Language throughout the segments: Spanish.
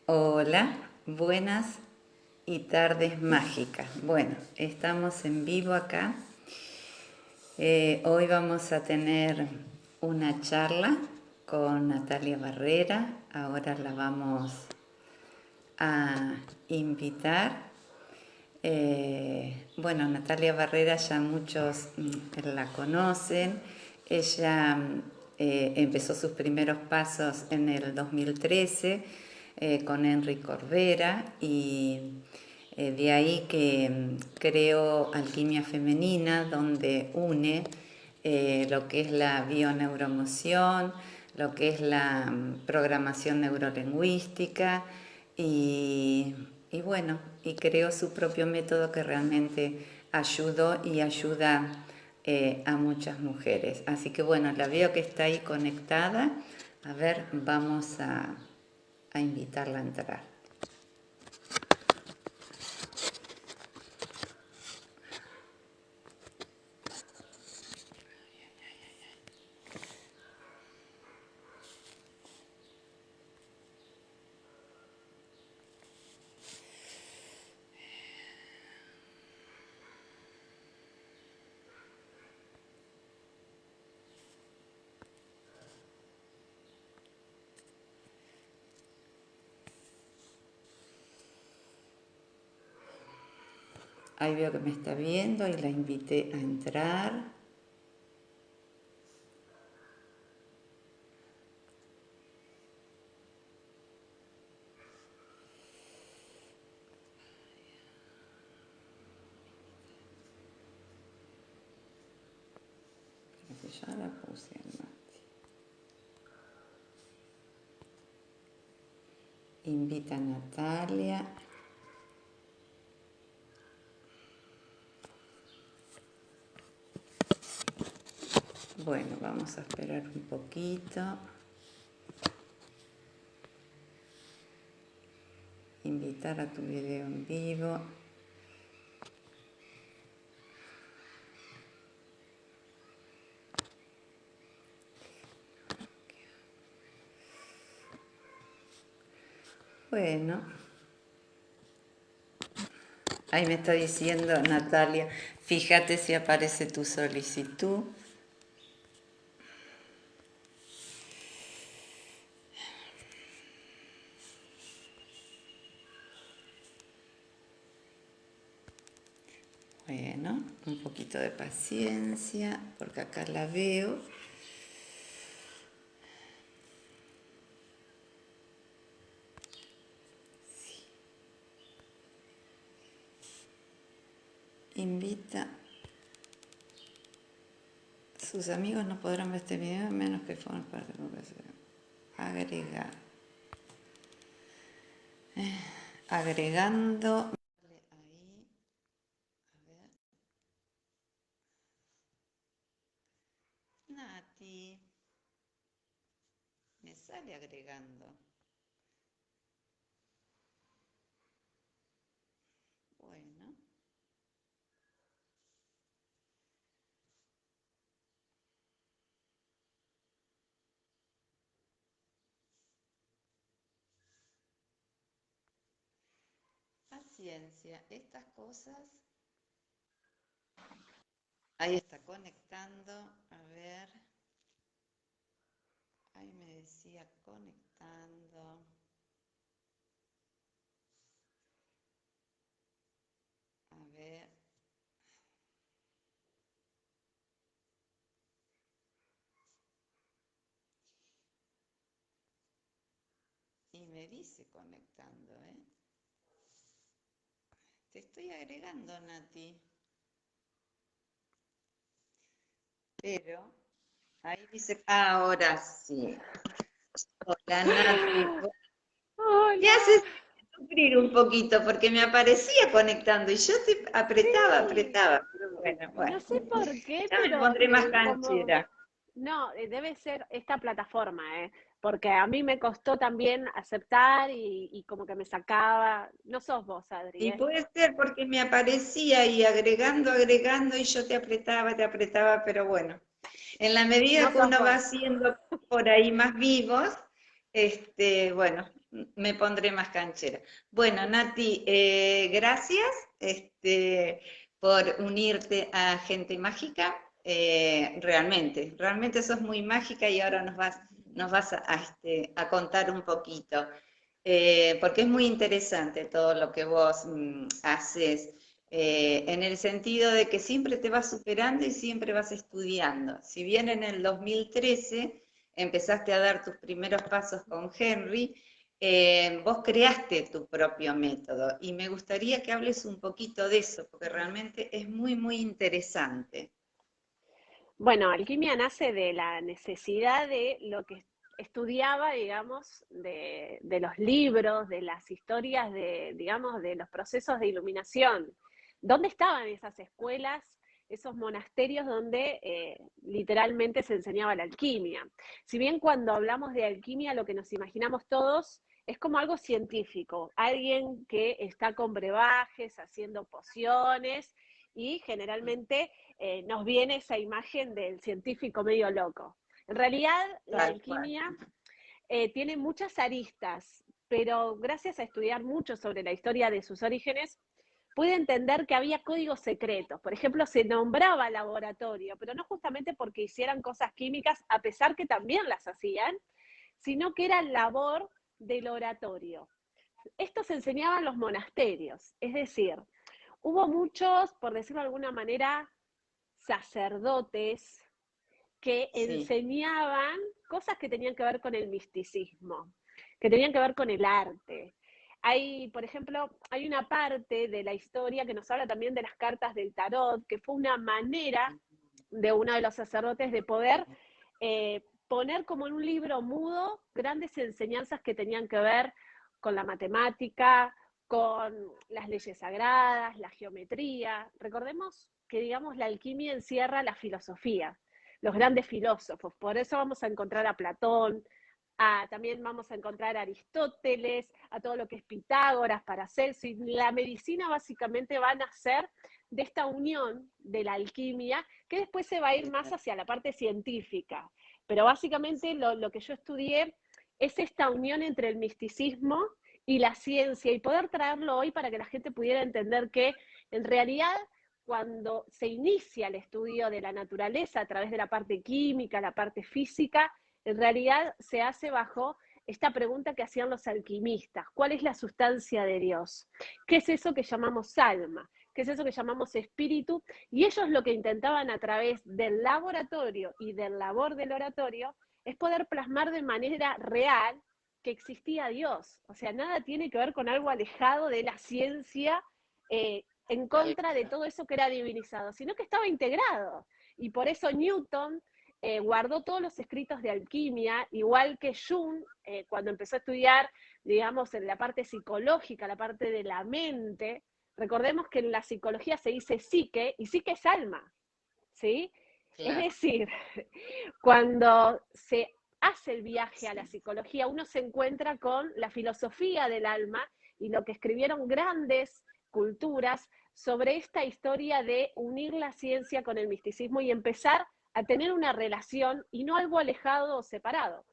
Hola, buenas y tardes mágicas. Bueno, estamos en vivo acá. Hoy vamos a tener una charla con Natalia Barrera. Ahora la vamos a invitar. Bueno, Natalia Barrera ya muchos la conocen. Ella empezó sus primeros pasos en el 2013 con Enrique Corbera y de ahí que creó Alquimia Femenina, donde une lo que es la bioneuroemoción, lo que es la programación neurolingüística y, y bueno, y creó su propio método que realmente ayudó y ayuda a muchas mujeres. Así que bueno, la veo que está ahí conectada. A ver, vamos a invitarla a entrar. Ahí veo que me está viendo y la invité a entrar. Creo que ya la puse, Mati. Invita a Natalia. Bueno, vamos a esperar un poquito. Invitar a tu video en vivo. Bueno, ahí me está diciendo Natalia, fíjate si aparece tu solicitud. Bueno, un poquito de paciencia, porque acá la veo. Invita. Sus amigos no podrán ver este video a menos que formen parte de la conversación. Agregar. Agregando. Ahí. A ver. Nati. Me sale agregando. Bueno. Paciencia. Estas cosas. Ahí está conectando. A ver. Ahí me decía conectando. A ver. Y me dice conectando, ¿eh? Te estoy agregando, Nati. Pero ahí dice, ahora sí. Hola, Nati. Me Hola, haces sufrir un poquito porque me aparecía conectando y yo te apretaba, sí, apretaba. Pero bueno, no bueno. sé por qué, Ya me pero pondré más como, canchera. no, debe ser esta plataforma, porque a mí me costó también aceptar y como que me sacaba, no sos vos, Adri, Y puede ser porque me aparecía y agregando, agregando y yo te apretaba, pero bueno. En la medida no que sos uno va vos. haciendo por ahí más vivos, Bueno, me pondré más canchera. Bueno, Nati, gracias por unirte a Gente Mágica. Realmente sos muy mágica y ahora nos vas a contar un poquito. Porque es muy interesante todo lo que vos haces, en el sentido de que siempre te vas superando y siempre vas estudiando. Si bien en el 2013 empezaste a dar tus primeros pasos con Henry, vos creaste tu propio método y me gustaría que hables un poquito de eso, porque realmente es muy, muy interesante. Bueno, alquimia nace de la necesidad de lo que estudiaba, digamos, de los libros, de las historias, digamos, de los procesos de iluminación. ¿Dónde estaban esas escuelas, esos monasterios donde literalmente se enseñaba la alquimia? Si bien cuando hablamos de alquimia lo que nos imaginamos todos es como algo científico, alguien que está con brebajes, haciendo pociones y generalmente nos viene esa imagen del científico medio loco. En realidad, la Tal cual. alquimia tiene muchas aristas, pero gracias a estudiar mucho sobre la historia de sus orígenes, pude entender que había códigos secretos. Por ejemplo, se nombraba laboratorio, pero no justamente porque hicieran cosas químicas, a pesar que también las hacían, sino que era labor del oratorio. Esto se enseñaba en los monasterios, es decir, hubo muchos, por decirlo de alguna manera, sacerdotes que Sí, enseñaban cosas que tenían que ver con el misticismo, que tenían que ver con el arte. Hay, por ejemplo, hay una parte de la historia que nos habla también de las cartas del tarot, que fue una manera de uno de los sacerdotes de poder poner como en un libro mudo grandes enseñanzas que tenían que ver con la matemática, con las leyes sagradas, la geometría. Recordemos que, digamos, la alquimia encierra la filosofía, los grandes filósofos. Por eso vamos a encontrar a Platón, también vamos a encontrar a Aristóteles, a todo lo que es Pitágoras, Paracelso, y la medicina básicamente va a nacer de esta unión de la alquimia, que después se va a ir más hacia la parte científica. Pero básicamente lo que yo estudié es esta unión entre el misticismo y la ciencia y poder traerlo hoy para que la gente pudiera entender que en realidad cuando se inicia el estudio de la naturaleza a través de la parte química, la parte física, en realidad se hace bajo esta pregunta que hacían los alquimistas: ¿cuál es la sustancia de Dios? ¿Qué es eso que llamamos alma? ¿Qué es eso que llamamos espíritu? Y ellos lo que intentaban a través del laboratorio y del labor del oratorio es poder plasmar de manera real que existía Dios. O sea, nada tiene que ver con algo alejado de la ciencia, en tal contra de todo eso que era divinizado, sino que estaba integrado. Y por eso Newton guardó todos los escritos de alquimia, igual que Jung, cuando empezó a estudiar, digamos, en la parte psicológica, la parte de la mente. Recordemos que en la psicología se dice psique, y psique es alma, ¿sí? Es claro. decir, cuando se hace el viaje a la Sí. psicología, uno se encuentra con la filosofía del alma y lo que escribieron grandes culturas sobre esta historia de unir la ciencia con el misticismo y empezar a tener una relación y no algo alejado o separado.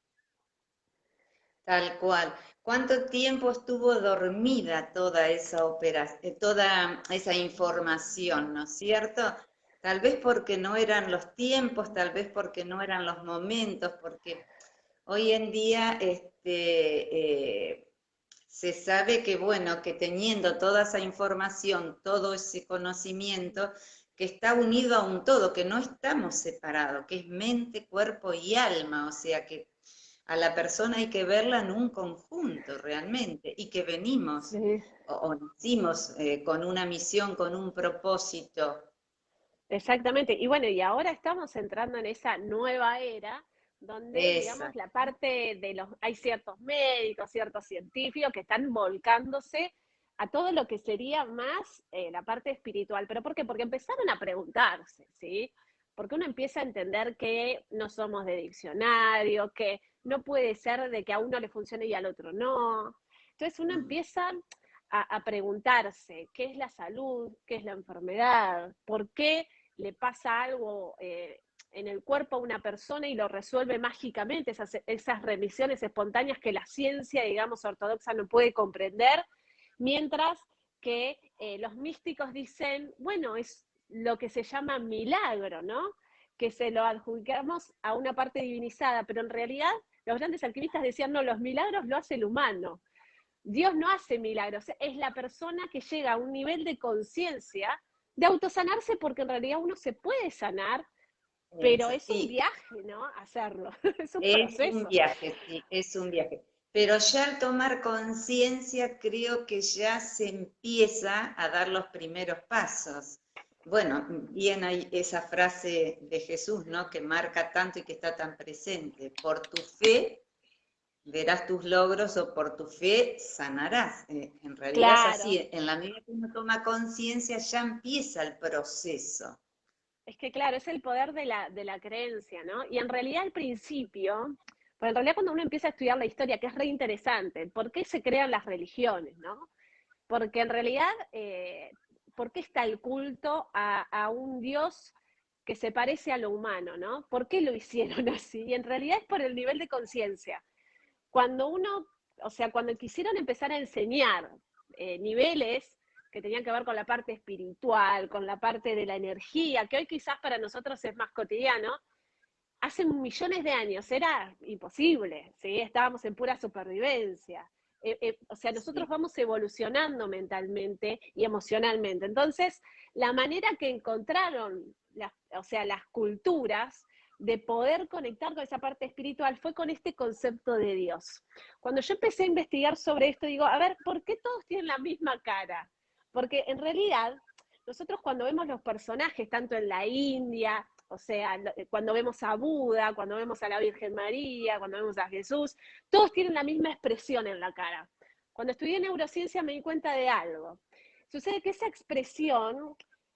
Tal cual. ¿Cuánto tiempo estuvo dormida toda esa toda esa información, ¿no es cierto? Tal vez porque no eran los tiempos, tal vez porque no eran los momentos, porque hoy en día se sabe que, bueno, que teniendo toda esa información, todo ese conocimiento, que está unido a un todo, que no estamos separados, que es mente, cuerpo y alma, o sea que a la persona hay que verla en un conjunto realmente, y que venimos Sí, o nacimos con una misión, con un propósito. exactamente. Y bueno, y ahora estamos entrando en esa nueva era donde, Esa, digamos, la parte de los, hay ciertos médicos, ciertos científicos que están volcándose a todo lo que sería más la parte espiritual. ¿Pero por qué? Porque empezaron a preguntarse, ¿sí? Porque uno empieza a entender que no somos de diccionario, que no puede ser de que a uno le funcione y al otro no. Entonces uno mm, empieza a preguntarse qué es la salud, qué es la enfermedad, por qué le pasa algo en el cuerpo a una persona y lo resuelve mágicamente, esas remisiones espontáneas que la ciencia, digamos, ortodoxa no puede comprender, mientras que los místicos dicen, bueno, es lo que se llama milagro, ¿no? Que se lo adjudicamos a una parte divinizada, pero en realidad los grandes alquimistas decían, no, los milagros lo hace el humano. Dios no hace milagros, es la persona que llega a un nivel de conciencia de autosanarse, porque en realidad uno se puede sanar, pero Eso. es un viaje, ¿no? Hacerlo, es un Es un proceso. viaje, sí, es un viaje. Pero ya al tomar conciencia creo que ya se empieza a dar los primeros pasos. Bueno, bien hay esa frase de Jesús, ¿no? Que marca tanto y que está tan presente. Por tu fe verás tus logros o por tu fe sanarás. En realidad es Claro, así. En la medida que uno toma conciencia ya empieza el proceso. es que claro, es el poder de la creencia, ¿no? Y en realidad al principio, pero en realidad cuando uno empieza a estudiar la historia, que es re interesante, ¿por qué se crean las religiones, no? Porque en realidad, ¿por qué está el culto a un Dios que se parece a lo humano, ¿no? ¿Por qué lo hicieron así? Y en realidad es por el nivel de conciencia. Cuando uno, o sea, cuando quisieron empezar a enseñar niveles que tenían que ver con la parte espiritual, con la parte de la energía, que hoy quizás para nosotros es más cotidiano, hace millones de años era imposible, ¿sí? Estábamos en pura supervivencia. O sea, nosotros Sí. vamos evolucionando mentalmente y emocionalmente. Entonces, la manera que encontraron, o sea, las culturas de poder conectar con esa parte espiritual fue con este concepto de Dios. Cuando yo empecé a investigar sobre esto, digo, a ver, ¿por qué todos tienen la misma cara? Porque en realidad, nosotros cuando vemos los personajes, tanto en la India, o sea, cuando vemos a Buda, cuando vemos a la Virgen María, cuando vemos a Jesús, todos tienen la misma expresión en la cara. Cuando estudié neurociencia me di cuenta de algo. Sucede que esa expresión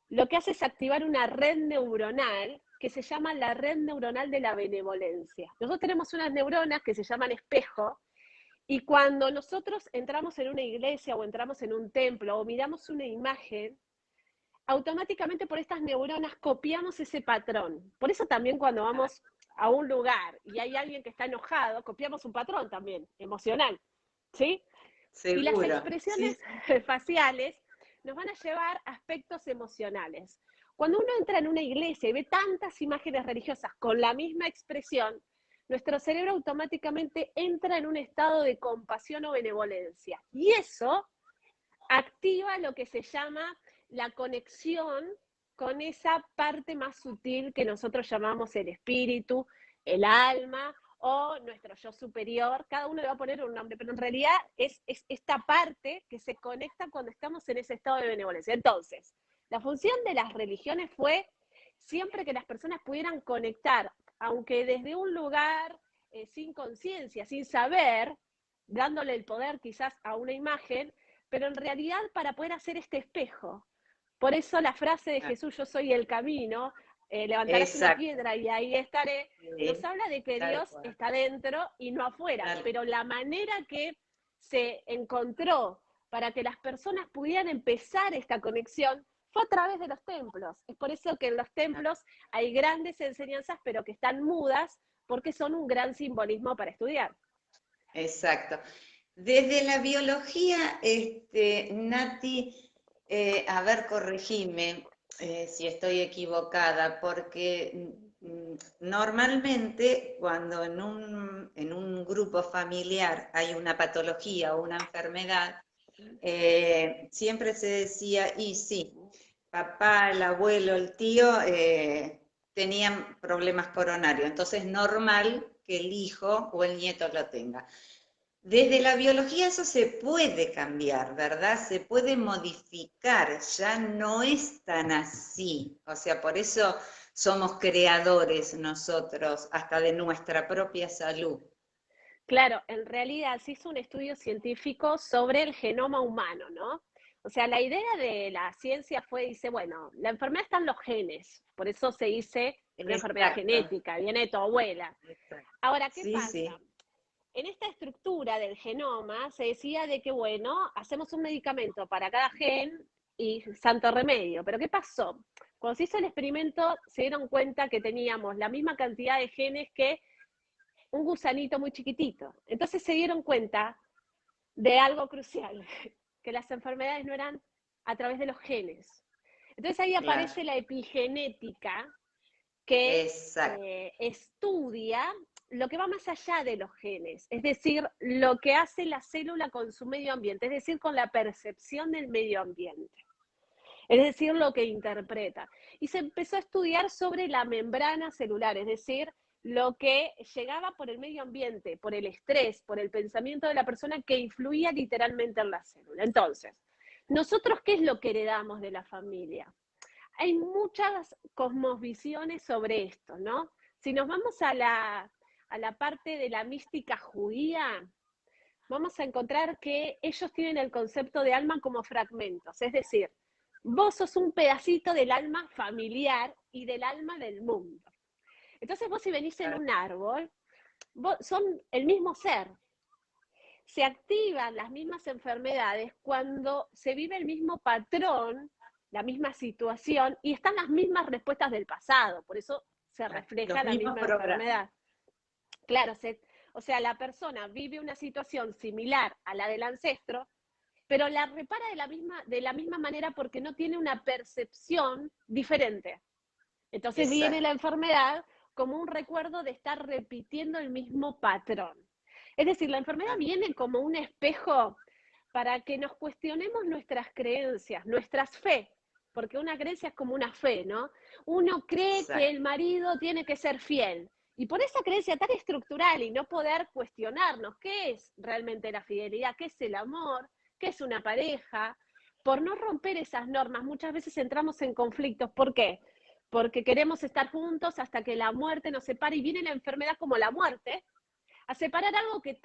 lo que hace es activar una red neuronal que se llama la red neuronal de la benevolencia. Nosotros tenemos unas neuronas que se llaman espejo, y cuando nosotros entramos en una iglesia o entramos en un templo o miramos una imagen, automáticamente por estas neuronas copiamos ese patrón. Por eso también cuando vamos a un lugar y hay alguien que está enojado, copiamos un patrón también, emocional, ¿sí? Y las Seguro. Sí, expresiones faciales nos van a llevar a aspectos emocionales. Cuando uno entra en una iglesia y ve tantas imágenes religiosas con la misma expresión, nuestro cerebro automáticamente entra en un estado de compasión o benevolencia. Y eso activa lo que se llama la conexión con esa parte más sutil que nosotros llamamos el espíritu, el alma o nuestro yo superior. Cada uno le va a poner un nombre, pero en realidad es esta parte que se conecta cuando estamos en ese estado de benevolencia. Entonces, la función de las religiones fue siempre que las personas pudieran conectar, aunque desde un lugar sin conciencia, sin saber, dándole el poder quizás a una imagen, pero en realidad para poder hacer este espejo. Por eso la frase de Jesús, yo soy el camino, levantarás una exacto. piedra y ahí estaré, nos Sí, habla de que tal Dios cual. está dentro y no afuera, Tal pero la manera que se encontró para que las personas pudieran empezar esta conexión fue a través de los templos. Es por eso que en los cual. templos hay grandes enseñanzas, pero que están mudas, porque son un gran simbolismo para estudiar. Exacto. Desde la biología, Nati, a ver, corregime si estoy equivocada, porque normalmente cuando en un grupo familiar hay una patología o una enfermedad, siempre se decía, y sí, papá, el abuelo, el tío tenían problemas coronarios, entonces es normal que el hijo o el nieto lo tenga. Desde la biología eso se puede cambiar, ¿verdad? Se puede modificar, ya no es tan así. O sea, por eso somos creadores nosotros, hasta de nuestra propia salud. Claro, en realidad se hizo un estudio científico sobre el genoma humano, ¿no? O sea, la idea de la ciencia fue, dice, bueno, la enfermedad está en los genes, por eso se dice una enfermedad Exacto, genética, viene de tu abuela. exacto. Ahora, ¿qué Sí, pasa? sí, En esta estructura del genoma se decía de que, bueno, hacemos un medicamento para cada gen y santo remedio. Pero ¿qué pasó? Cuando se hizo el experimento, se dieron cuenta que teníamos la misma cantidad de genes que un gusanito muy chiquitito. Entonces se dieron cuenta de algo crucial, que las enfermedades no eran a través de los genes. Entonces ahí Claro, aparece la epigenética, que exacto, estudia lo que va más allá de los genes, es decir, lo que hace la célula con su medio ambiente, es decir, con la percepción del medio ambiente, es decir, lo que interpreta. Y se empezó a estudiar sobre la membrana celular, es decir, lo que llegaba por el medio ambiente, por el estrés, por el pensamiento de la persona que influía literalmente en la célula. Entonces, nosotros, ¿qué es lo que heredamos de la familia? Hay muchas cosmovisiones sobre esto, ¿no? Si nos vamos a la parte de la mística judía, vamos a encontrar que ellos tienen el concepto de alma como fragmentos, es decir, vos sos un pedacito del alma familiar y del alma del mundo. Entonces vos si venís en claro, un árbol, son el mismo ser. Se activan las mismas enfermedades cuando se vive el mismo patrón, la misma situación y están las mismas respuestas del pasado. Por eso se refleja los la mismos misma programas. enfermedad. Claro, o sea, la persona vive una situación similar a la del ancestro, pero la repara de la misma manera porque no tiene una percepción diferente. Entonces viene la Exacto, enfermedad como un recuerdo de estar repitiendo el mismo patrón. Es decir, la enfermedad claro, viene como un espejo para que nos cuestionemos nuestras creencias, nuestras fe, porque una creencia es como una fe, ¿no? Uno cree que exacto. el marido tiene que ser fiel, y por esa creencia tan estructural y no poder cuestionarnos qué es realmente la fidelidad, qué es el amor, qué es una pareja, por no romper esas normas, muchas veces entramos en conflictos. ¿Por qué? Porque queremos estar juntos hasta que la muerte nos separe y viene la enfermedad como la muerte, a separar algo que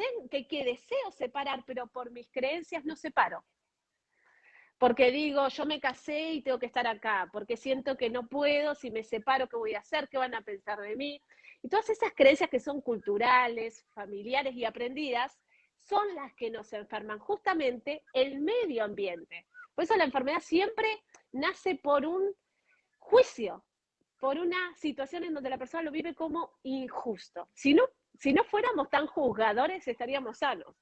deseo separar, pero por mis creencias no separo. Porque digo, yo me casé y tengo que estar acá, porque siento que no puedo, si me separo, ¿qué voy a hacer? ¿Qué van a pensar de mí? Y todas esas creencias que son culturales, familiares y aprendidas, son las que nos enferman, justamente el medio ambiente. Por eso la enfermedad siempre nace por un juicio, por una situación en donde la persona lo vive como injusto. Si no fuéramos tan juzgadores, estaríamos sanos.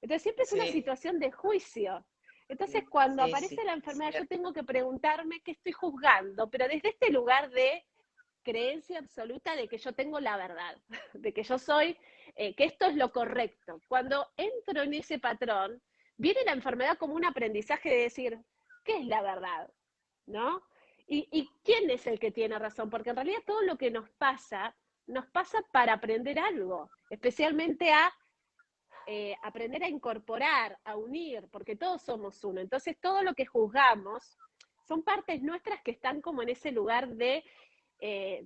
Entonces siempre es una Sí, situación de juicio. Entonces sí, cuando sí, aparece sí, la es enfermedad, yo cierto. tengo que preguntarme qué estoy juzgando, pero desde este lugar de creencia absoluta de que yo tengo la verdad, de que yo soy, que esto es lo correcto. Cuando entro en ese patrón, viene la enfermedad como un aprendizaje de decir, ¿qué es la verdad? ¿No? Y quién es el que tiene razón, porque en realidad todo lo que nos pasa para aprender algo, especialmente a aprender a incorporar, a unir, porque todos somos uno. Entonces todo lo que juzgamos son partes nuestras que están como en ese lugar de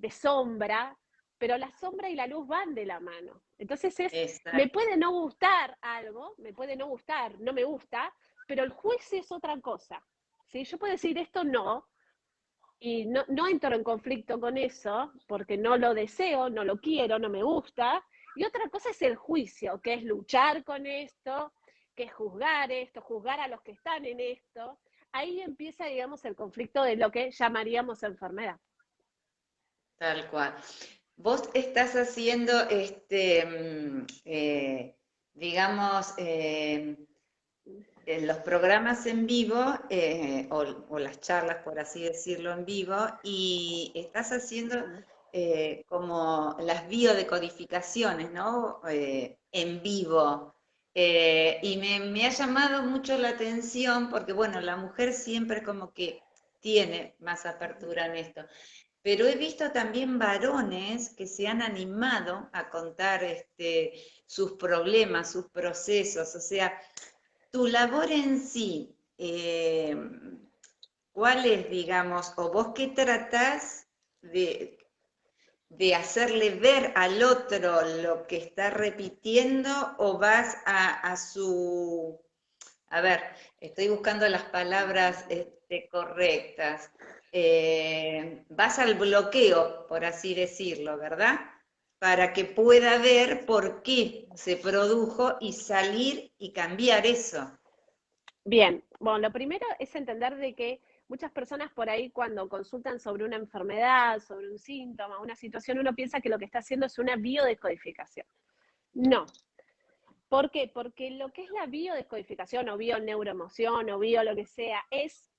sombra, pero la sombra y la luz van de la mano. Entonces me Exacto. puede no gustar algo, me puede no gustar, no me gusta, pero el juicio es otra cosa. ¿Sí? Yo puedo decir esto no, y no entro en conflicto con eso, porque no lo deseo, no lo quiero, no me gusta. Y otra cosa es el juicio, que es luchar con esto, que es juzgar esto, juzgar a los que están en esto. Ahí empieza, digamos, el conflicto de lo que llamaríamos enfermedad. Tal cual. Vos estás haciendo, digamos, los programas en vivo o las charlas, por así decirlo, en vivo, y estás haciendo como las biodecodificaciones, ¿no? En vivo. Y me ha llamado mucho la atención porque, bueno, la mujer siempre como que tiene más apertura en esto. Pero he visto también varones que se han animado a contar sus problemas, sus procesos. O sea, tu labor en sí, ¿cuál es, digamos, o vos qué tratás de hacerle ver al otro lo que está repitiendo o vas a su, a ver, estoy buscando las palabras correctas. Vas al bloqueo, por así decirlo, ¿verdad? Para que pueda ver por qué se produjo y salir y cambiar eso. Bien, bueno, lo primero es entender de que muchas personas por ahí cuando consultan sobre una enfermedad, sobre un síntoma, una situación, uno piensa que lo que está haciendo es una biodescodificación. No. ¿Por qué? Porque lo que es la biodescodificación o bioneuroemoción o bio lo que sea es,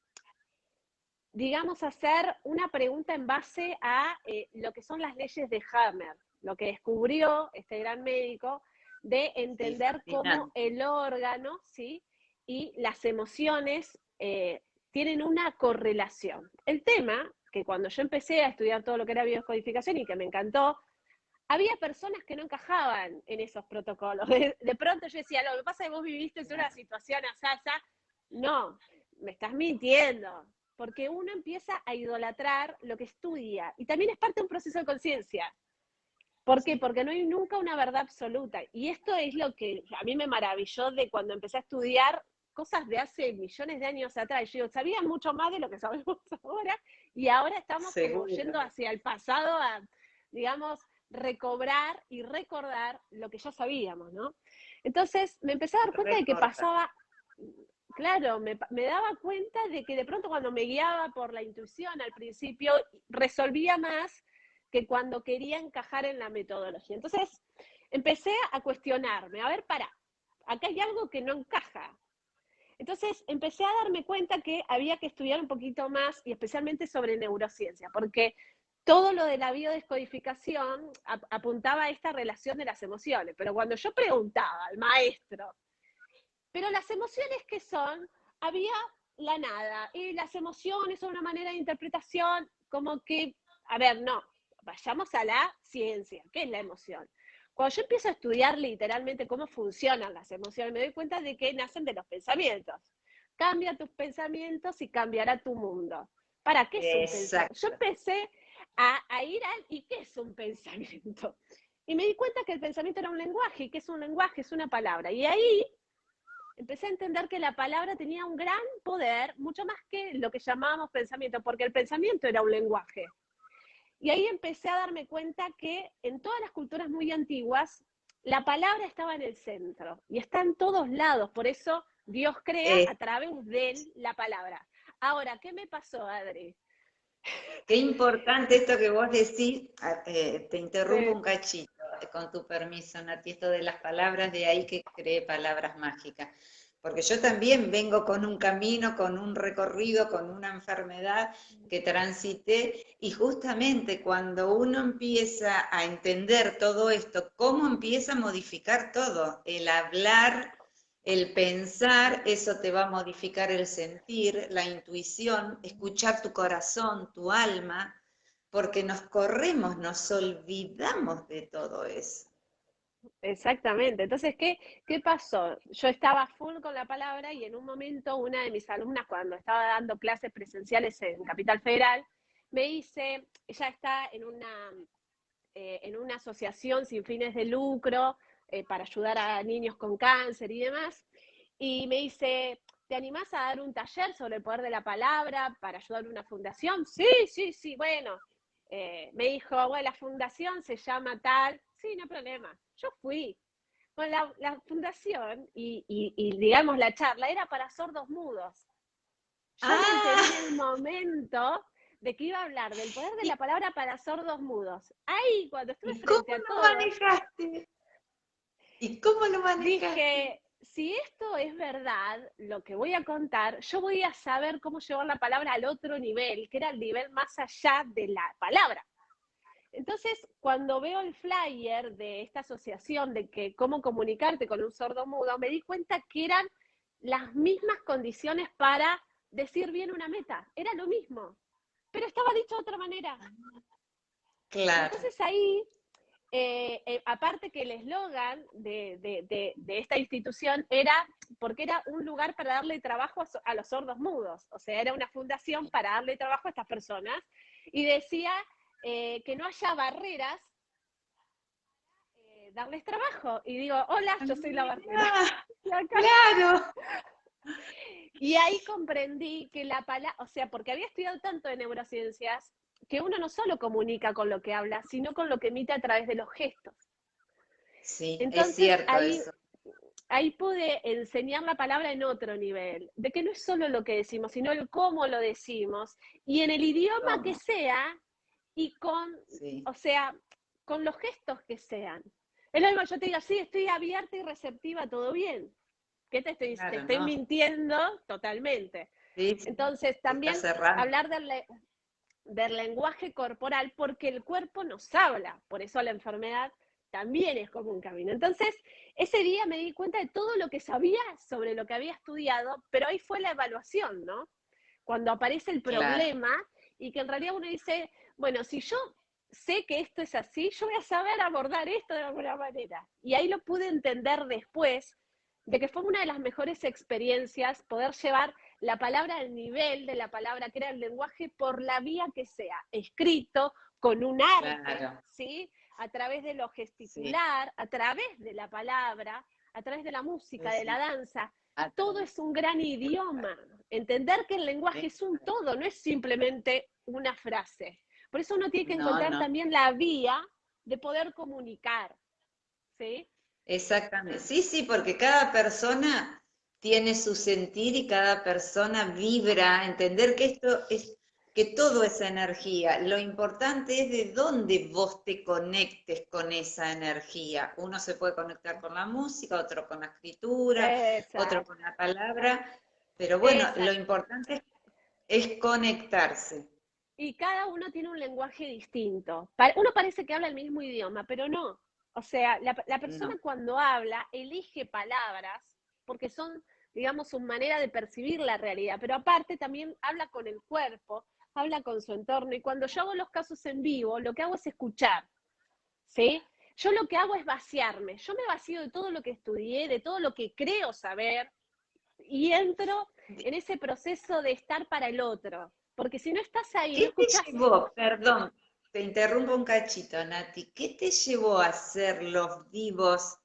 digamos, hacer una pregunta en base a lo que son las leyes de Hammer, lo que descubrió este gran médico de entender Sí, cómo el órgano, ¿sí? Y las emociones tienen una correlación. El tema, que cuando yo empecé a estudiar todo lo que era biodescodificación y que me encantó, había personas que no encajaban en esos protocolos. De pronto yo decía, lo que pasa es que vos viviste en una situación asasa. No, me estás mintiendo. Porque uno empieza a idolatrar lo que estudia. Y también es parte de un proceso de conciencia. ¿Por qué? sí. Porque no hay nunca una verdad absoluta. Y esto es lo que a mí me maravilló de cuando empecé a estudiar cosas de hace millones de años atrás. Yo sabía mucho más de lo que sabemos ahora y ahora estamos como Seguro. yendo hacia el pasado a, digamos, recobrar y recordar lo que ya sabíamos, ¿no? Entonces me empecé a dar cuenta de que Recorta. pasaba, claro, me daba cuenta de que de pronto cuando me guiaba por la intuición al principio, resolvía más que cuando quería encajar en la metodología. Entonces empecé a cuestionarme, a ver, acá hay algo que no encaja. Entonces empecé a darme cuenta que había que estudiar un poquito más y especialmente sobre neurociencia, porque todo lo de la biodescodificación apuntaba a esta relación de las emociones, pero cuando yo preguntaba al maestro, pero las emociones que son, había la nada, y las emociones son una manera de interpretación como que, a ver, no, vayamos a la ciencia, ¿qué es la emoción? Cuando yo empiezo a estudiar literalmente cómo funcionan las emociones, me doy cuenta de que nacen de los pensamientos. Cambia tus pensamientos y cambiará tu mundo. ¿Para qué es un pensamiento? Yo Exacto. empecé a ir al, ¿y qué es un pensamiento? Y me di cuenta que el pensamiento era un lenguaje, y que es un lenguaje, es una palabra. Y ahí empecé a entender que la palabra tenía un gran poder, mucho más que lo que llamábamos pensamiento, porque el pensamiento era un lenguaje. Y ahí empecé a darme cuenta que en todas las culturas muy antiguas, la palabra estaba en el centro y está en todos lados, por eso Dios crea Eh, a través de la palabra. Ahora, ¿qué me pasó, Adri? Qué importante esto que vos decís. Te interrumpo Sí. un cachito, con tu permiso, Nati, esto de las palabras, de ahí que cree palabras mágicas. Porque yo también vengo con un camino, con un recorrido, con una enfermedad que transité, y justamente cuando uno empieza a entender todo esto, cómo empieza a modificar todo, el hablar, el pensar, eso te va a modificar el sentir, la intuición, escuchar tu corazón, tu alma, porque nos corremos, nos olvidamos de todo eso. Exactamente. Entonces, ¿qué pasó? Yo estaba full con la palabra y en un momento una de mis alumnas, cuando estaba dando clases presenciales en Capital Federal, me dice, ella está en una asociación sin fines de lucro para ayudar a niños con cáncer y demás, y me dice, ¿te animás a dar un taller sobre el poder de la palabra para ayudar a una fundación? Sí, sí, sí, bueno. Me dijo, bueno, la fundación se llama tal. Sí, no hay problema. Yo fui. Con la fundación digamos, la charla era para sordos mudos. Yo me enteré en ¡Ah! el momento de que iba a hablar del poder de la ¿Y, palabra para sordos mudos. Ahí, cuando estuve y cómo frente a lo todos, manejaste? ¿Y cómo lo manejaste? dije, si esto es verdad, lo que voy a contar, yo voy a saber cómo llevar la palabra al otro nivel, que era el nivel más allá de la palabra. Entonces, cuando veo el flyer de esta asociación de que cómo comunicarte con un sordo mudo, me di cuenta que eran las mismas condiciones para decir bien una meta. Era lo mismo, pero estaba dicho de otra manera. Claro. Entonces ahí, aparte que el eslogan de esta institución era, porque era un lugar para darle trabajo a los sordos mudos, o sea, era una fundación para darle trabajo a estas personas, y decía que no haya barreras, darles trabajo. Y digo, hola, Ah, yo soy la barrera. mirá, Y acá. claro. Y ahí comprendí que la palabra, o sea, porque había estudiado tanto de neurociencias, que uno no solo comunica con lo que habla, sino con lo que emite a través de los gestos. Sí, es Entonces cierto ahí eso. ahí pude enseñar la palabra en otro nivel, de que no es solo lo que decimos, sino el cómo lo decimos, y en el idioma que ¿Cómo? sea, y con, Sí, o sea, con los gestos que sean. Es lo mismo, yo te digo, sí, estoy abierta y receptiva, todo bien. ¿Qué te estoy, te claro, estoy no. mintiendo totalmente? Sí, sí, Entonces, te está también cerrando. hablar del lenguaje corporal, porque el cuerpo nos habla, por eso la enfermedad también es como un camino. Entonces, ese día me di cuenta de todo lo que sabía sobre lo que había estudiado, pero ahí fue la evaluación, ¿no? Cuando aparece el Claro, problema y que en realidad uno dice, bueno, si yo sé que esto es así, yo voy a saber abordar esto de alguna manera. Y ahí lo pude entender después de que fue una de las mejores experiencias poder llevar la palabra al nivel de la palabra, que era el lenguaje, por la vía que sea, escrito, con un arte, claro, ¿sí? A través de lo sí, gesticular, a través de la palabra, a través de la música, sí, de la sí. danza. A Todo través es un gran idioma. Entender que el lenguaje de- es un todo, no es simplemente una frase. Por eso uno tiene que No, encontrar no. también la vía de poder comunicar, ¿sí? Exactamente. Sí, sí, porque cada persona tiene su sentir y cada persona vibra, entender que esto es, que todo es energía. Lo importante es de dónde vos te conectes con esa energía. Uno se puede conectar con la música, otro con la escritura, otro Exacto, con la palabra, pero bueno, lo exacto. importante es conectarse. Y cada uno tiene un lenguaje distinto. Uno parece que habla el mismo idioma, pero no. O sea, la persona No, cuando habla elige palabras porque son, digamos, su manera de percibir la realidad, pero aparte también habla con el cuerpo, habla con su entorno. Y cuando yo hago los casos en vivo, lo que hago es escuchar, ¿sí? Yo lo que hago es vaciarme. Yo me vacío de todo lo que estudié, de todo lo que creo saber, y entro en ese proceso de estar para el otro. Porque si no estás ahí, no ¿qué te escuchás. llevó? Perdón, te interrumpo un cachito, Nati. ¿Qué te llevó a hacer los vivos?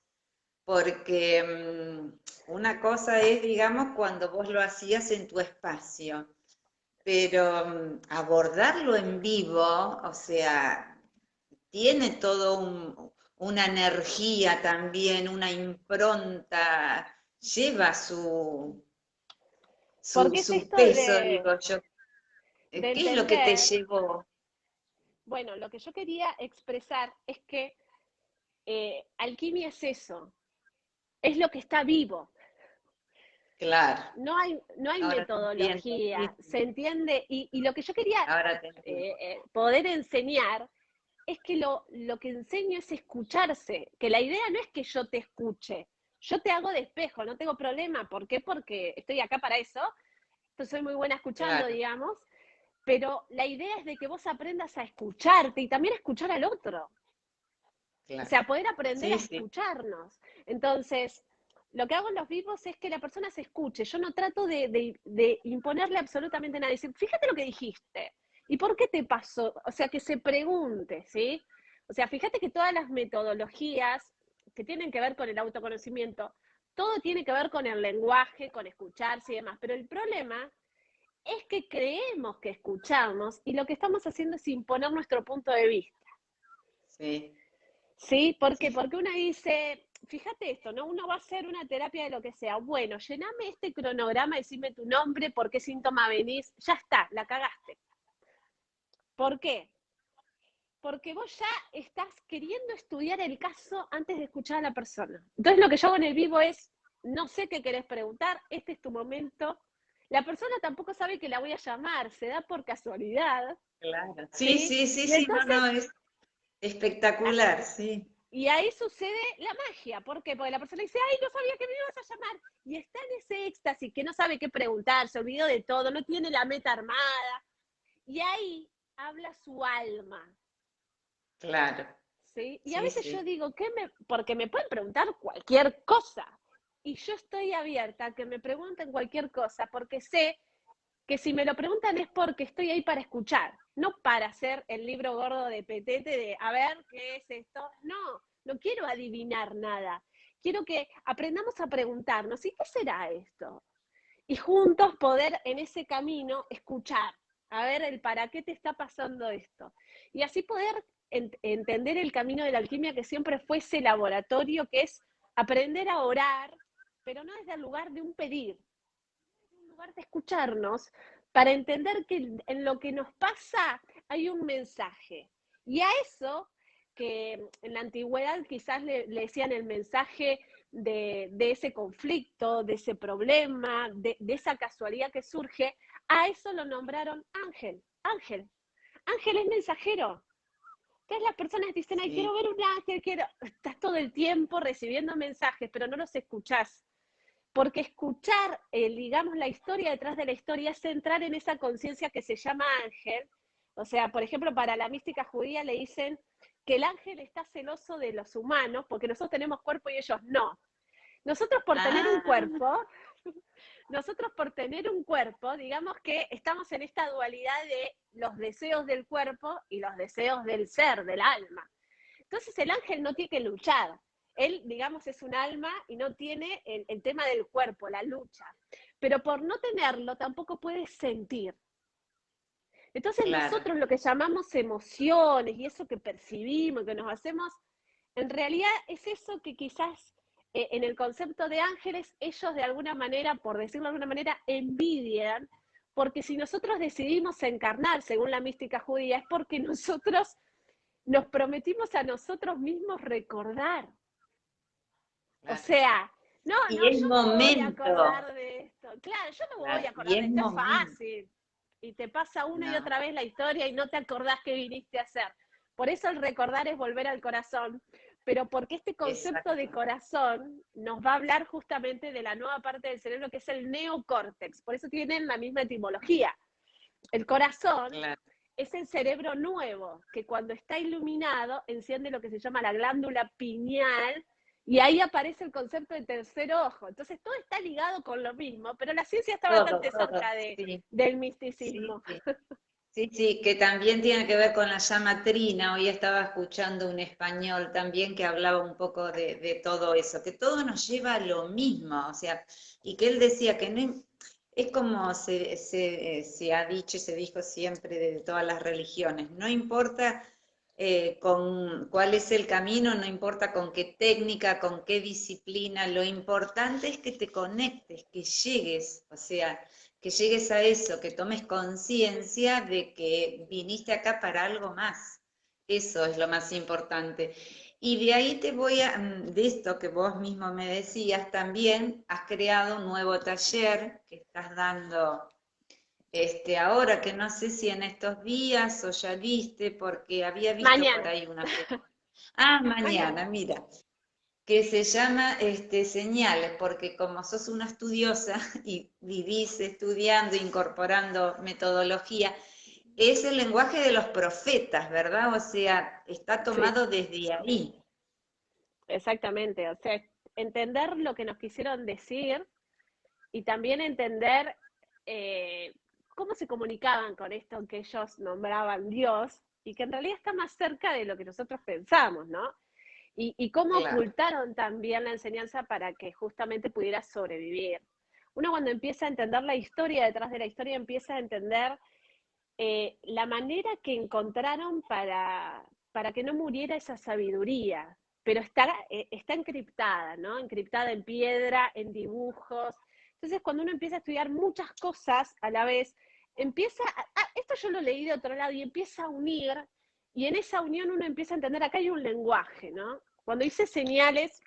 Porque una cosa es, digamos, cuando vos lo hacías en tu espacio, pero abordarlo en vivo, o sea, tiene todo una energía también, una impronta, lleva Porque es su esto peso, digo yo. de ¿Qué es lo que te entender, llevó? bueno, lo que yo quería expresar es que alquimia es eso, es lo que está vivo. Claro, No hay ahora te entiendo, metodología, sí, sí, ¿se entiende? Y lo que yo quería ahora te entiendo. poder enseñar es que lo que enseño es escucharse, que la idea no es que yo te escuche, yo te hago de espejo, no tengo problema. ¿Por qué? Porque estoy acá para eso, entonces soy muy buena escuchando, Claro, digamos, pero la idea es de que vos aprendas a escucharte y también a escuchar al otro. O claro. sea, poder aprender a Sí, sí. escucharnos. Entonces, lo que hago en los vivos es que la persona se escuche. Yo no trato de imponerle absolutamente nada. Decir, fíjate lo que dijiste. ¿Y por qué te pasó? O sea, que se pregunte, ¿sí? O sea, fíjate que todas las metodologías que tienen que ver con el autoconocimiento, todo tiene que ver con el lenguaje, con escucharse y demás. Pero el problema es que creemos que escuchamos y lo que estamos haciendo es imponer nuestro punto de vista. Sí, ¿Sí? ¿Por qué? sí, Porque uno dice, fíjate esto, ¿no? Uno va a hacer una terapia de lo que sea. Bueno, llename este cronograma, decime tu nombre, por qué síntoma venís. Ya está, la cagaste. ¿Por qué? Porque vos ya estás queriendo estudiar el caso antes de escuchar a la persona. Entonces lo que yo hago en el vivo es, no sé qué querés preguntar, este es tu momento. La persona tampoco sabe que la voy a llamar, se da por casualidad, claro. Sí, ¿sí? sí, sí, Y sí, no, no, entonces es espectacular, sí. y ahí sucede la magia. ¿Por qué? Porque la persona dice, ay, no sabía que me ibas a llamar. Y está en ese éxtasis que no sabe qué preguntar, se olvidó de todo, no tiene la meta armada. Y ahí habla su alma. Claro, ¿Sí? Y a sí, veces yo sí. digo, porque me pueden preguntar cualquier cosa. Y yo estoy abierta a que me pregunten cualquier cosa, porque sé que si me lo preguntan es porque estoy ahí para escuchar, no para hacer el libro gordo de Petete de, a ver, ¿qué es esto? No, no quiero adivinar nada. Quiero que aprendamos a preguntarnos, ¿y qué será esto? Y juntos poder en ese camino escuchar, a ver el para qué te está pasando esto. Y así poder entender el camino de la alquimia, que siempre fue ese laboratorio que es aprender a orar, pero no desde el lugar de un pedir, en lugar de escucharnos, para entender que en lo que nos pasa hay un mensaje. Y a eso, que en la antigüedad quizás le decían el mensaje de ese conflicto, de ese problema, de esa casualidad que surge, a eso lo nombraron ángel. Ángel. Ángel es mensajero. Entonces las personas dicen, ay, quiero Sí, ver un ángel, quiero... Estás todo el tiempo recibiendo mensajes, pero no los escuchás. Porque escuchar, digamos, la historia detrás de la historia es entrar en esa conciencia que se llama ángel. O sea, por ejemplo, para la mística judía le dicen que el ángel está celoso de los humanos porque nosotros tenemos cuerpo y ellos no. Nosotros por tener un ah, cuerpo, nosotros por tener un cuerpo, digamos que estamos en esta dualidad de los deseos del cuerpo y los deseos del ser, del alma. Entonces el ángel no tiene que luchar. Él, digamos, es un alma y no tiene el tema del cuerpo, la lucha. Pero por no tenerlo, tampoco puede sentir. Entonces claro, nosotros lo que llamamos emociones y eso que percibimos, que nos hacemos, en realidad es eso que quizás en el concepto de ángeles ellos de alguna manera, por decirlo de alguna manera, envidian, porque si nosotros decidimos encarnar, según la mística judía, es porque nosotros nos prometimos a nosotros mismos recordar. O claro. sea, no, Y no, es yo me voy a momento, acordar de esto. Claro, yo me voy claro, a y acordar de es esto, es momento, fácil. Y te pasa una y ¿no? otra vez la historia y no te acordás qué viniste a hacer. Por eso el recordar es volver al corazón, pero porque este concepto de Exacto, corazón nos va a hablar justamente de la nueva parte del cerebro que es el neocórtex. Por eso tienen la misma etimología. El corazón claro. es el cerebro nuevo, que cuando está iluminado enciende lo que se llama la glándula pineal y ahí aparece el concepto de tercer ojo. Entonces todo está ligado con lo mismo, pero la ciencia está Todo, bastante todo, cerca sí, del sí, misticismo. sí. Sí, sí, que también tiene que ver con la llama trina. Hoy estaba escuchando un español también que hablaba un poco de todo eso, que todo nos lleva a lo mismo, o sea, y que él decía que no, es como se ha dicho y se dijo siempre de todas las religiones, no importa con cuál es el camino, no importa con qué técnica, con qué disciplina, lo importante es que te conectes, que llegues, o sea, que llegues a eso, que tomes conciencia de que viniste acá para algo más. Eso es lo más importante. Y de ahí te voy a, de esto que vos mismo me decías, también has creado un nuevo taller que estás dando ahora, que no sé si en estos días o ya viste, porque había visto por Mañana, ahí una... Ah, mañana. mañana, mira, que se llama Señales, porque como sos una estudiosa y vivís estudiando, incorporando metodología, es el lenguaje de los profetas, ¿verdad? O sea, está Sí, tomado desde ahí. exactamente. O sea, entender lo que nos quisieron decir y también entender eh, cómo se comunicaban con esto que ellos nombraban Dios y que en realidad está más cerca de lo que nosotros pensamos, ¿no? Y cómo Claro, ocultaron también la enseñanza para que justamente pudiera sobrevivir. Uno cuando empieza a entender la historia detrás de la historia, empieza a entender la manera que encontraron para que no muriera esa sabiduría, pero está encriptada, ¿no? Encriptada en piedra, en dibujos. Entonces, cuando uno empieza a estudiar muchas cosas a la vez, esto yo lo leí de otro lado, y empieza a unir, y en esa unión uno empieza a entender, acá hay un lenguaje, ¿no? Cuando hice señales,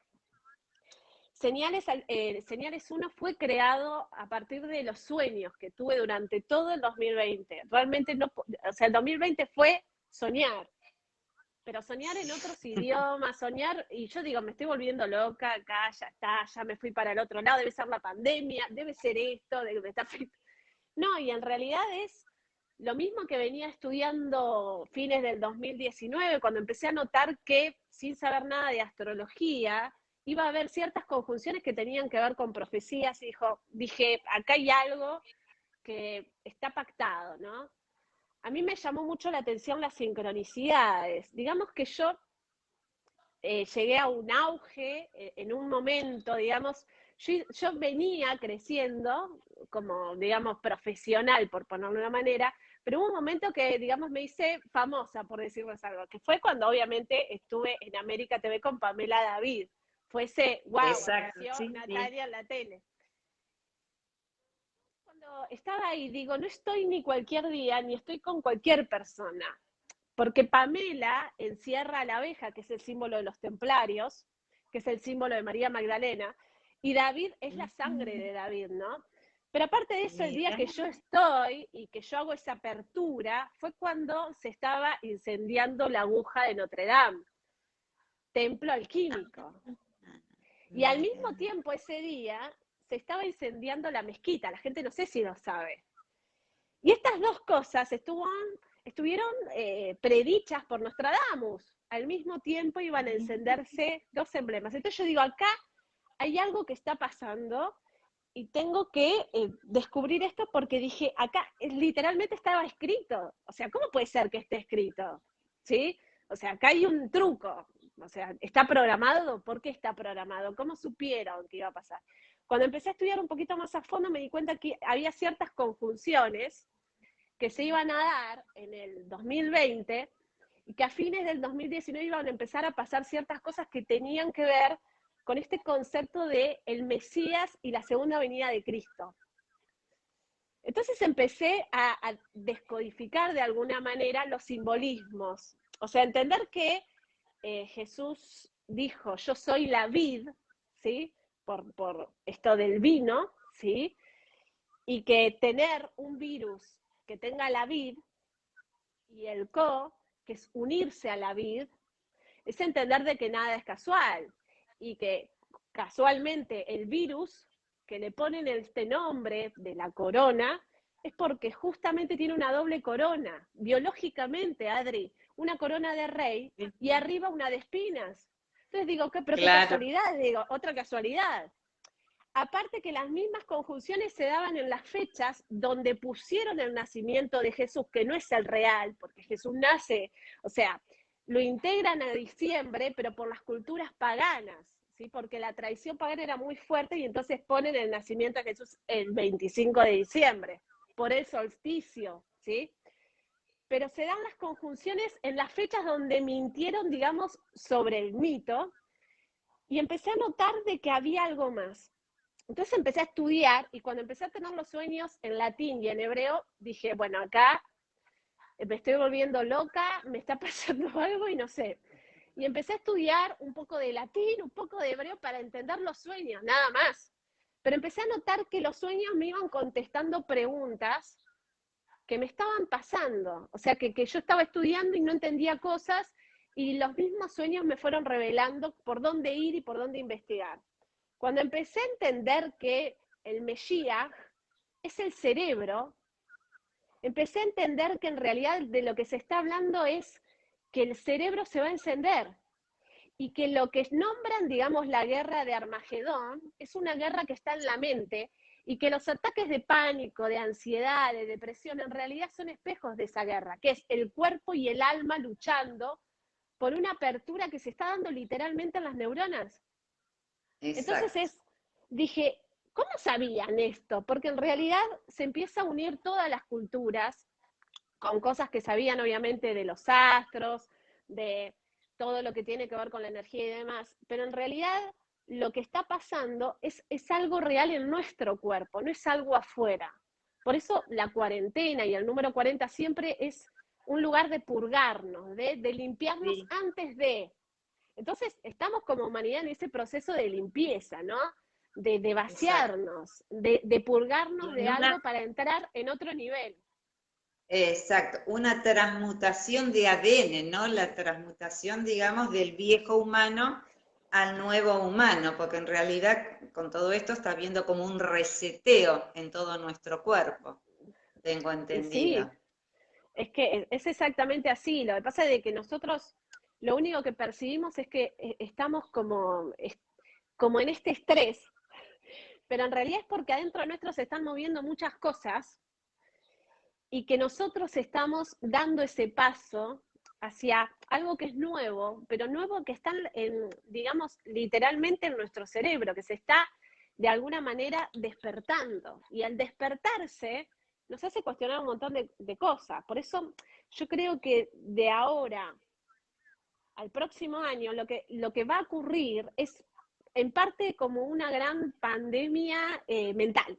Señales 1 fue creado a partir de los sueños que tuve durante todo el 2020. Realmente no, o sea, el 2020 fue soñar, pero soñar en otros idiomas, soñar, y yo digo, me estoy volviendo loca, acá ya está, ya me fui para el otro lado, debe ser la pandemia, debe ser esto, debe estar... No, y en realidad es lo mismo que venía estudiando fines del 2019, cuando empecé a notar que, sin saber nada de astrología, iba a haber ciertas conjunciones que tenían que ver con profecías, y dije, acá hay algo que está pactado, ¿no? A mí me llamó mucho la atención las sincronicidades. Digamos que yo llegué a un auge en un momento, digamos, yo venía creciendo como, digamos, profesional, por ponerlo de una manera, pero hubo un momento que, digamos, me hice famosa, por decirles algo, que fue cuando obviamente estuve en América TV con Pamela David. fuese, wow, Exacto, apareció sí, sí. Natalia en la tele. Cuando estaba ahí, digo, no estoy ni cualquier día, ni estoy con cualquier persona, porque Pamela encierra a la abeja, que es el símbolo de los templarios, que es el símbolo de María Magdalena, y David es la sangre de David, ¿no? Pero aparte de eso, el día Mira. que yo estoy y que yo hago esa apertura, fue cuando se estaba incendiando la aguja de Notre Dame, templo alquímico. Y al Mira. mismo tiempo, ese día, se estaba incendiando la mezquita, la gente no sé si lo sabe. Y estas dos cosas estuvieron predichas por Nostradamus. Al mismo tiempo iban a encenderse dos emblemas. Entonces yo digo, acá hay algo que está pasando y tengo que descubrir esto porque dije, acá literalmente estaba escrito. O sea, ¿cómo puede ser que esté escrito? ¿Sí? O sea, acá hay un truco. O sea, ¿está programado? ¿Por qué está programado? ¿Cómo supieron que iba a pasar? Cuando empecé a estudiar un poquito más a fondo me di cuenta que había ciertas conjunciones que se iban a dar en el 2020 y que a fines del 2019 iban a empezar a pasar ciertas cosas que tenían que ver con este concepto de el Mesías y la segunda venida de Cristo. Entonces empecé a descodificar de alguna manera los simbolismos, o sea, entender que Jesús dijo, yo soy la vid, ¿sí? Por esto del vino, ¿sí? Y que tener un virus que tenga la vid y el co, que es unirse a la vid, es entender de que nada es casual y que casualmente el virus que le ponen este nombre de la corona es porque justamente tiene una doble corona, biológicamente, Adri, una corona de rey y arriba una de espinas. Entonces digo, ¿qué? Pero qué Claro. casualidad, digo, otra casualidad. Aparte que las mismas conjunciones se daban en las fechas donde pusieron el nacimiento de Jesús, que no es el real, porque Jesús nace, o sea, lo integran a diciembre, pero por las culturas paganas, ¿sí? Porque la tradición pagana era muy fuerte y entonces ponen el nacimiento de Jesús el 25 de diciembre, por el solsticio, ¿sí? Pero se dan las conjunciones en las fechas donde mintieron, digamos, sobre el mito, y empecé a notar de que había algo más. Entonces empecé a estudiar y cuando empecé a tener los sueños en latín y en hebreo, dije, bueno, acá me estoy volviendo loca, me está pasando algo y no sé. Y empecé a estudiar un poco de latín, un poco de hebreo para entender los sueños, nada más. Pero empecé a notar que los sueños me iban contestando preguntas que me estaban pasando. O sea, que yo estaba estudiando y no entendía cosas y los mismos sueños me fueron revelando por dónde ir y por dónde investigar. Cuando empecé a entender que el Mesías es el cerebro, empecé a entender que en realidad de lo que se está hablando es que el cerebro se va a encender y que lo que nombran, digamos, la guerra de Armagedón es una guerra que está en la mente y que los ataques de pánico, de ansiedad, de depresión, en realidad son espejos de esa guerra, que es el cuerpo y el alma luchando por una apertura que se está dando literalmente en las neuronas. Entonces Exacto. dije, ¿cómo sabían esto? Porque en realidad se empieza a unir todas las culturas con cosas que sabían obviamente de los astros, de todo lo que tiene que ver con la energía y demás, pero en realidad lo que está pasando es algo real en nuestro cuerpo, no es algo afuera. Por eso la cuarentena y el número 40 siempre es un lugar de purgarnos, de limpiarnos Sí, antes de. Entonces, estamos como humanidad en ese proceso de limpieza, ¿no? De exacto. vaciarnos, de purgarnos Y de en una, algo para entrar en otro nivel. exacto, una transmutación de ADN, ¿no? La transmutación, digamos, del viejo humano al nuevo humano, porque en realidad con todo esto está viendo como un reseteo en todo nuestro cuerpo, tengo Y entendido. sí, es que es exactamente así. Lo que pasa es de que nosotros lo único que percibimos es que estamos como en este estrés, pero en realidad es porque adentro nuestro se están moviendo muchas cosas y que nosotros estamos dando ese paso hacia algo que es nuevo, pero nuevo que está, digamos, literalmente en nuestro cerebro, que se está de alguna manera despertando. Y al despertarse nos hace cuestionar un montón de cosas. Por eso yo creo que de ahora al próximo año lo que va a ocurrir es en parte como una gran pandemia mental.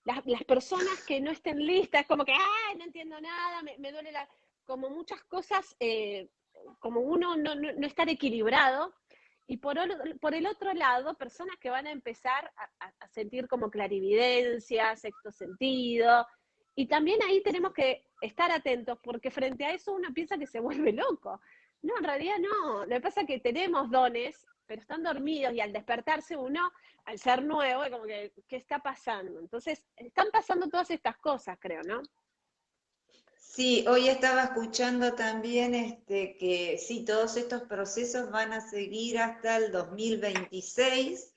Las personas que no estén listas, como que, ¡ay, no entiendo nada, me duele la... Como muchas cosas, como uno no estar equilibrado. Y por el otro lado, personas que van a empezar a sentir como clarividencia, sexto sentido. Y también ahí tenemos que estar atentos, porque frente a eso uno piensa que se vuelve loco. No, en realidad no. Lo que pasa es que tenemos dones, pero están dormidos y al despertarse uno, al ser nuevo, es como que, ¿qué está pasando? Entonces, están pasando todas estas cosas, creo, ¿no? Sí, hoy estaba escuchando también que sí, todos estos procesos van a seguir hasta el 2026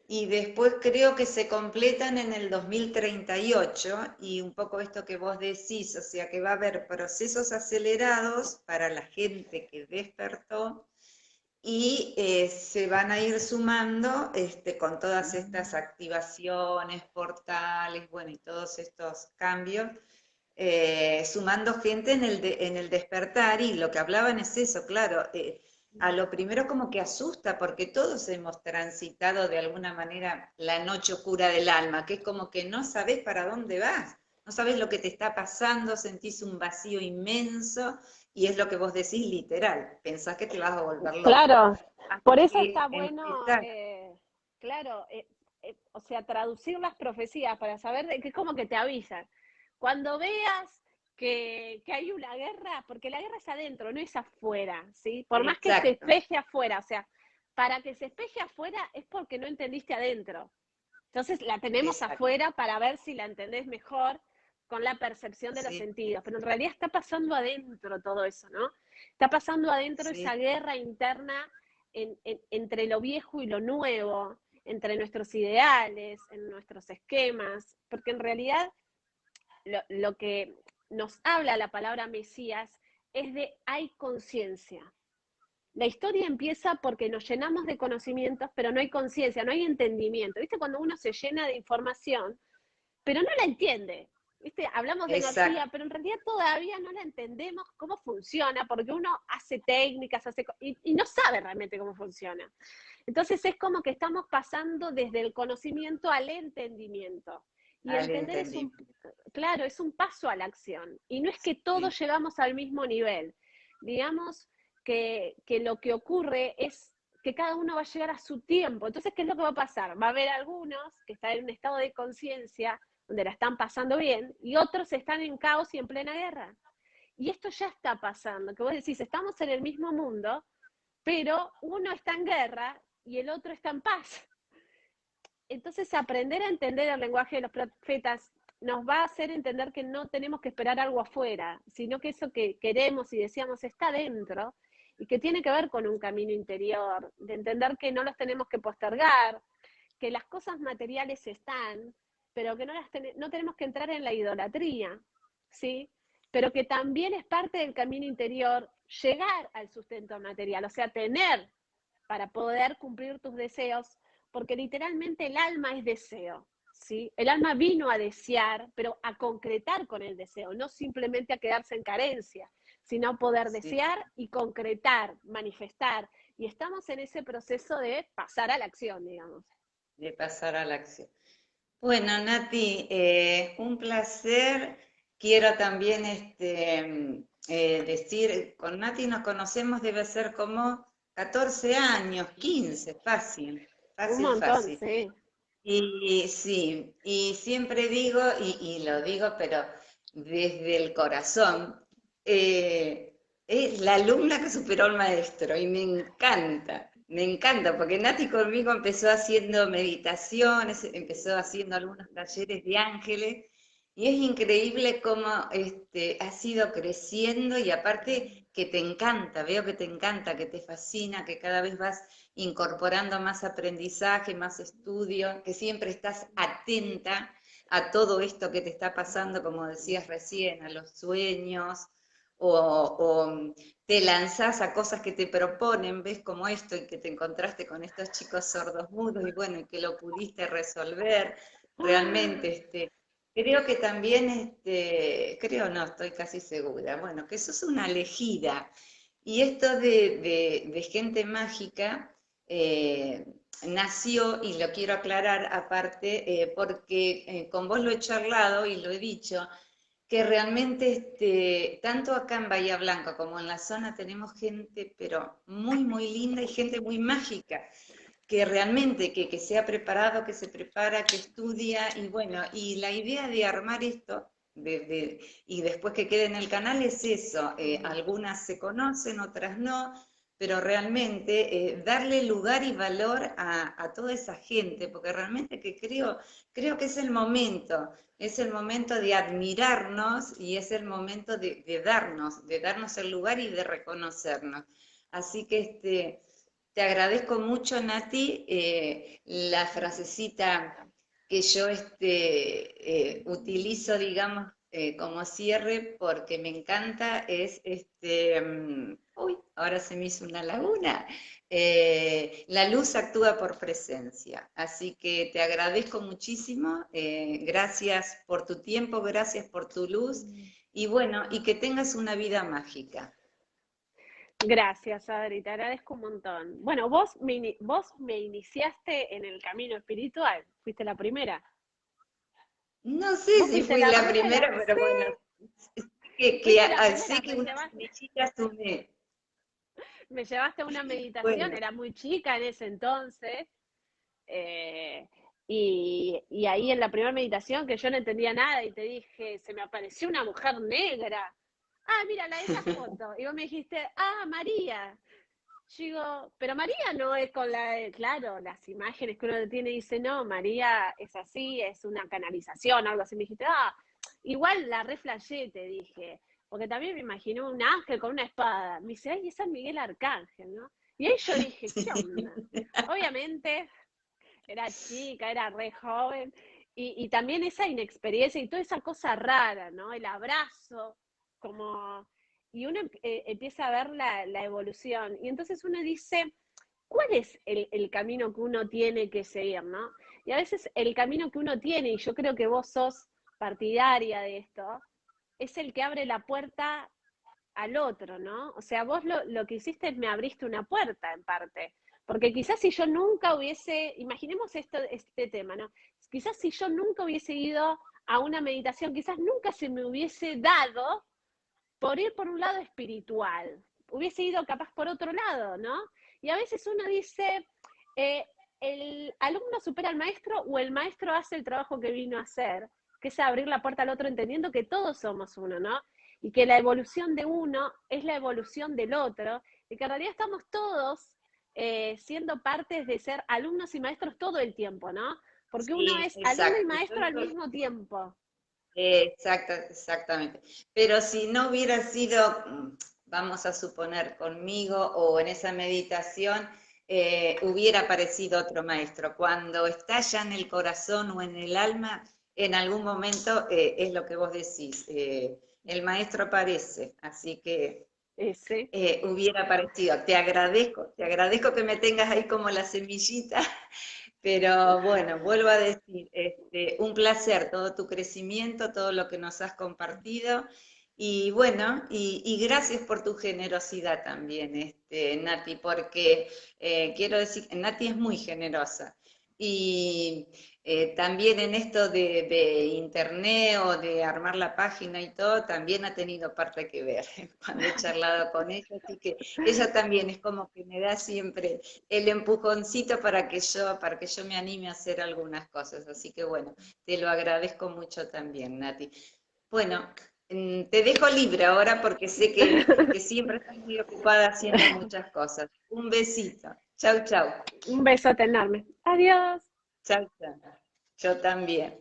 y después creo que se completan en el 2038 y un poco esto que vos decís, o sea que va a haber procesos acelerados para la gente que despertó y se van a ir sumando con todas estas activaciones, portales, bueno, y todos estos cambios, sumando gente en el despertar, y lo que hablaban es eso, claro, a lo primero como que asusta, porque todos hemos transitado de alguna manera la noche oscura del alma, que es como que no sabes para dónde vas, no sabes lo que te está pasando, sentís un vacío inmenso, y es lo que vos decís literal, pensás que te vas a volver loco. Claro, por Así eso que está bueno, empezar, claro, o sea, traducir las profecías para saber de que como que te avisan. Cuando veas que hay una guerra, porque la guerra es adentro, no es afuera, ¿sí? Por más que se exacto, espeje afuera, o sea, para que se espeje afuera es porque no entendiste adentro. Entonces la tenemos exacto, afuera para ver si la entendés mejor con la percepción de los sí, sentidos, pero en realidad está pasando adentro todo eso, ¿no? Está pasando adentro sí, esa guerra interna entre lo viejo y lo nuevo, entre nuestros ideales, en nuestros esquemas, porque en realidad lo que nos habla la palabra Mesías es de hay conciencia. La historia empieza porque nos llenamos de conocimientos, pero no hay conciencia, no hay entendimiento. ¿Viste? Cuando uno se llena de información, pero no la entiende. ¿Viste? Hablamos de exacto. energía, pero en realidad todavía no la entendemos cómo funciona, porque uno hace técnicas, y no sabe realmente cómo funciona. Entonces es como que estamos pasando desde el conocimiento al entendimiento. Y Al entender entendimiento. claro, es un paso a la acción. Y no es que Sí, todos llegamos al mismo nivel. Digamos que lo que ocurre es que cada uno va a llegar a su tiempo. Entonces, ¿qué es lo que va a pasar? Va a haber algunos que están en un estado de conciencia donde la están pasando bien y otros están en caos y en plena guerra. Y esto ya está pasando, que vos decís, estamos en el mismo mundo, pero uno está en guerra y el otro está en paz. Entonces, aprender a entender el lenguaje de los profetas nos va a hacer entender que no tenemos que esperar algo afuera, sino que eso que queremos y deseamos está dentro y que tiene que ver con un camino interior, de entender que no los tenemos que postergar, que las cosas materiales están, pero que no tenemos que entrar en la idolatría, ¿sí? Pero que también es parte del camino interior llegar al sustento material, o sea, tener para poder cumplir tus deseos, porque literalmente el alma es deseo, ¿sí? El alma vino a desear, pero a concretar con el deseo, no simplemente a quedarse en carencia, sino a poder sí, desear y concretar, manifestar. Y estamos en ese proceso de pasar a la acción, digamos. de pasar a la acción. Bueno, Nati, un placer. Quiero también decir, con Nati nos conocemos, debe ser como 14 años, 15, fácil, Un fácil, montón, fácil. sí. Y sí, y siempre digo, y lo digo, pero desde el corazón, es la alumna que superó al maestro y me encanta, porque Nati conmigo empezó haciendo meditaciones, empezó haciendo algunos talleres de ángeles, y es increíble cómo ha sido creciendo y aparte que te encanta, veo que te encanta, que te fascina, que cada vez vas incorporando más aprendizaje, más estudio, que siempre estás atenta a todo esto que te está pasando, como decías recién, a los sueños, o te lanzás a cosas que te proponen, ves como esto, y que te encontraste con estos chicos sordos mudos, y bueno, y que lo pudiste resolver, realmente, creo que también, creo no, estoy casi segura, bueno, que sos una elegida, y esto de gente mágica, eh, nació, y lo quiero aclarar aparte, porque con vos lo he charlado y lo he dicho, que realmente tanto acá en Bahía Blanca como en la zona tenemos gente, pero muy, muy linda y gente muy mágica, que realmente que se ha preparado, que se prepara, que estudia, y bueno, y la idea de armar esto y después que quede en el canal es eso, algunas se conocen, otras no, pero realmente darle lugar y valor a toda esa gente, porque realmente que creo que es el momento de admirarnos y es el momento de darnos el lugar y de reconocernos. Así que te agradezco mucho, Nati, la frasecita que yo utilizo, digamos, como cierre, porque me encanta, es, uy, ahora se me hizo una laguna, la luz actúa por presencia. Así que te agradezco muchísimo, gracias por tu tiempo, gracias por tu luz, y bueno, y que tengas una vida mágica. Gracias, Adri, te agradezco un montón. Bueno, vos me iniciaste en el camino espiritual, fuiste la primera. No sé ¿Vos si fuiste fui la la primera? primera, pero bueno, Sí, que fuiste la sé primera, que una semillita sumé. me llevaste a una meditación, Bueno, era muy chica en ese entonces, eh, y ahí en la primera meditación que yo no entendía nada y te dije, se me apareció una mujer negra. Ah, mira, esa foto. Y vos me dijiste, ah, María. Yo digo, pero María no es con claro, las imágenes que uno tiene, dice, no, María es así, es una canalización, algo así. Me dijiste, ah, igual la reflashé, te dije, porque también me imaginé un ángel con una espada. Me dice, ay, es San Miguel Arcángel, ¿no? Y ahí yo dije, ¿qué onda? Obviamente, era chica, era re joven, y también esa inexperiencia y toda esa cosa rara, ¿no? El abrazo, como, y uno empieza a ver la evolución, y entonces uno dice, ¿cuál es el camino que uno tiene que seguir, ¿no? Y a veces el camino que uno tiene, y yo creo que vos sos partidaria de esto, es el que abre la puerta al otro, ¿no? O sea, vos lo que hiciste es me abriste una puerta en parte, porque quizás si yo nunca hubiese, imaginemos este tema, ¿no? Quizás si yo nunca hubiese ido a una meditación, quizás nunca se me hubiese dado por ir por un lado espiritual, hubiese ido capaz por otro lado, ¿no? Y a veces uno dice, eh, el alumno supera al maestro o el maestro hace el trabajo que vino a hacer, que es abrir la puerta al otro entendiendo que todos somos uno, ¿no? Y que la evolución de uno es la evolución del otro, y que en realidad estamos todos siendo partes de ser alumnos y maestros todo el tiempo, ¿no? Porque uno sí, es alumno y exacto. maestro al mismo tiempo. Exactamente. Pero si no hubiera sido, vamos a suponer, conmigo o en esa meditación, hubiera aparecido otro maestro. Cuando está ya en el corazón o en el alma, en algún momento es lo que vos decís, el maestro aparece. Así que Ese. hubiera aparecido. Te agradezco que me tengas ahí como la semillita. Pero bueno, vuelvo a decir, un placer todo tu crecimiento, todo lo que nos has compartido. Y bueno, y gracias por tu generosidad también, Nati, porque quiero decir, Nati es muy generosa. Y también en esto de internet o de armar la página y todo, también ha tenido parte que ver cuando he charlado con ella. Así que ella también es como que me da siempre el empujoncito para que yo me anime a hacer algunas cosas. Así que bueno, te lo agradezco mucho también, Nati. Bueno, te dejo libre ahora porque sé que siempre estás muy ocupada haciendo muchas cosas. Un besito. Chau, chau. Un besote enorme. Adiós. Chau, chau. Yo también.